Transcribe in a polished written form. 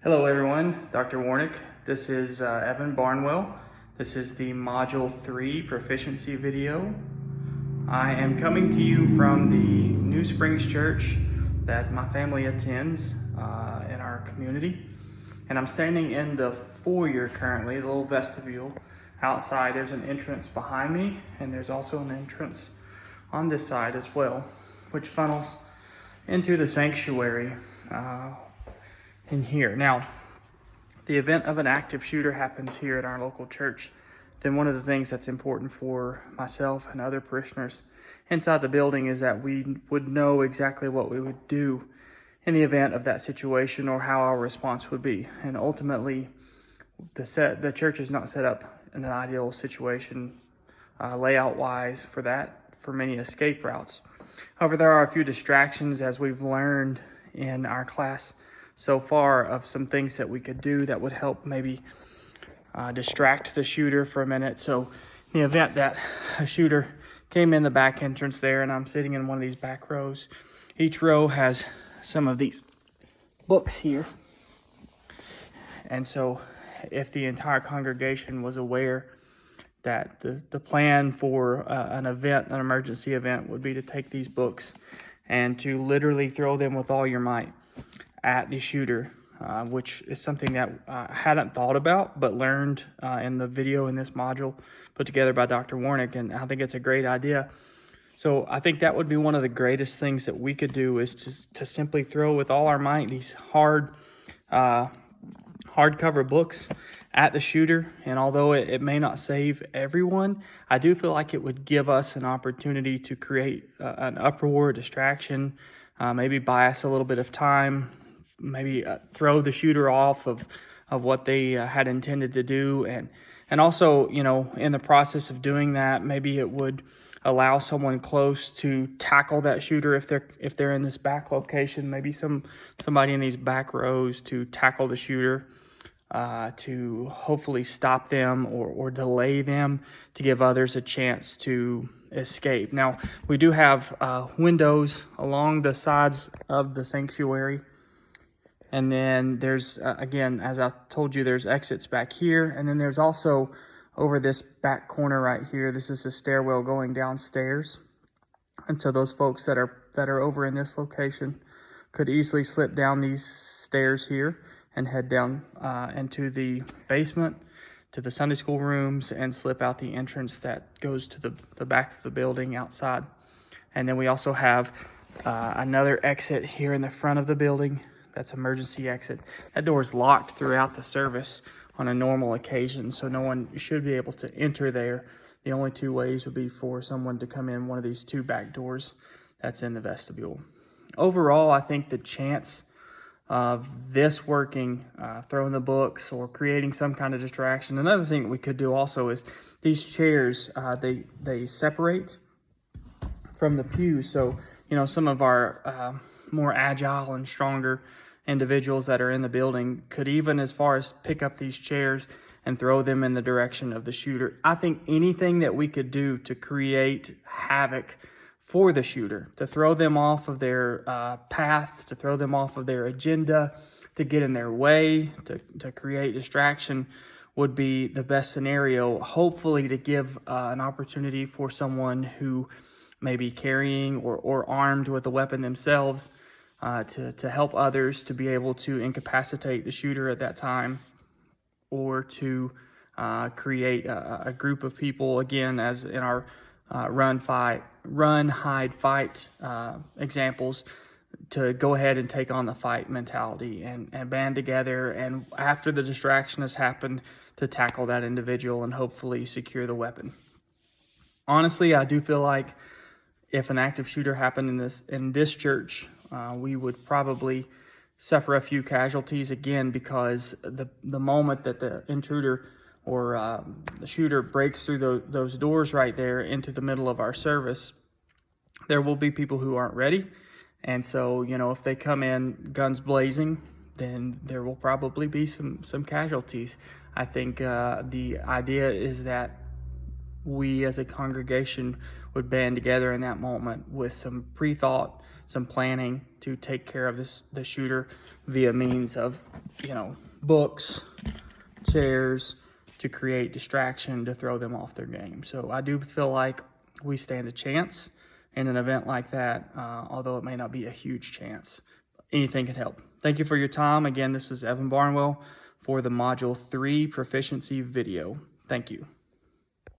Hello everyone, Dr. Warnick. This is Evan Barnwell. This is the Module 3 Proficiency video. I am coming to you from the New Springs Church that my family attends in our community. And I'm standing in the foyer currently, the little vestibule. Outside there's an entrance behind me, and there's also an entrance on this side as well, which funnels into the sanctuary in here. Now, the event of an active shooter happens here at our local church, then one of the things that's important for myself and other parishioners inside the building is that we would know exactly what we would do in the event of that situation or how our response would be. And ultimately, the church is not set up in an ideal situation layout-wise for many escape routes. However, there are a few distractions, as we've learned in our class so far, of some things that we could do that would help maybe distract the shooter for a minute. So in the event that a shooter came in the back entrance there, and I'm sitting in one of these back rows, each row has some of these books here. And so if the entire congregation was aware that the plan for an emergency event would be to take these books and to literally throw them with all your might at the shooter, which is something that I hadn't thought about, but learned in the video in this module put together by Dr. Warnick, and I think it's a great idea. So I think that would be one of the greatest things that we could do, is to simply throw with all our might these hardcover books at the shooter. And although it may not save everyone, I do feel like it would give us an opportunity to create an uproar, distraction, maybe buy us a little bit of time, maybe throw the shooter off of what they had intended to do. And also, in the process of doing that, maybe it would allow someone close to tackle that shooter if they're in this back location, maybe somebody in these back rows to tackle the shooter, to hopefully stop them or delay them, to give others a chance to escape. Now, we do have windows along the sides of the sanctuary. And then there's, again, as I told you, there's exits back here. And then there's also over this back corner right here, this is a stairwell going downstairs. And so those folks that are over in this location could easily slip down these stairs here and head down into the basement, to the Sunday school rooms, and slip out the entrance that goes to the back of the building outside. And then we also have another exit here in the front of the building. That's emergency exit. That door is locked throughout the service on a normal occasion, so no one should be able to enter there. The only two ways would be for someone to come in one of these two back doors that's in the vestibule. Overall, I think the chance of this working, throwing the books or creating some kind of distraction. Another thing that we could do also is these chairs, they separate from the pews. So, some of our more agile and stronger individuals that are in the building could even as far as pick up these chairs and throw them in the direction of the shooter. I think anything that we could do to create havoc for the shooter, to throw them off of their path, to throw them off of their agenda, to get in their way, to create distraction, would be the best scenario, hopefully to give an opportunity for someone who may be carrying or armed with a weapon themselves to help others to be able to incapacitate the shooter at that time, or to create a group of people, again, as in our run, hide, fight examples, to go ahead and take on the fight mentality and band together, and after the distraction has happened, to tackle that individual and hopefully secure the weapon. Honestly, I do feel like if an active shooter happened in this church, we would probably suffer a few casualties, again, because the moment that the intruder or the shooter breaks through those doors right there into the middle of our service, there will be people who aren't ready. And so, if they come in guns blazing, then there will probably be some casualties. I think the idea is that we as a congregation would band together in that moment with some pre-thought, some planning to take care of the shooter via means of, books, chairs, to create distraction, to throw them off their game. So I do feel like we stand a chance in an event like that, although it may not be a huge chance. Anything can help. Thank you for your time. Again, this is Evan Barnwell for the Module 3 Proficiency video. Thank you.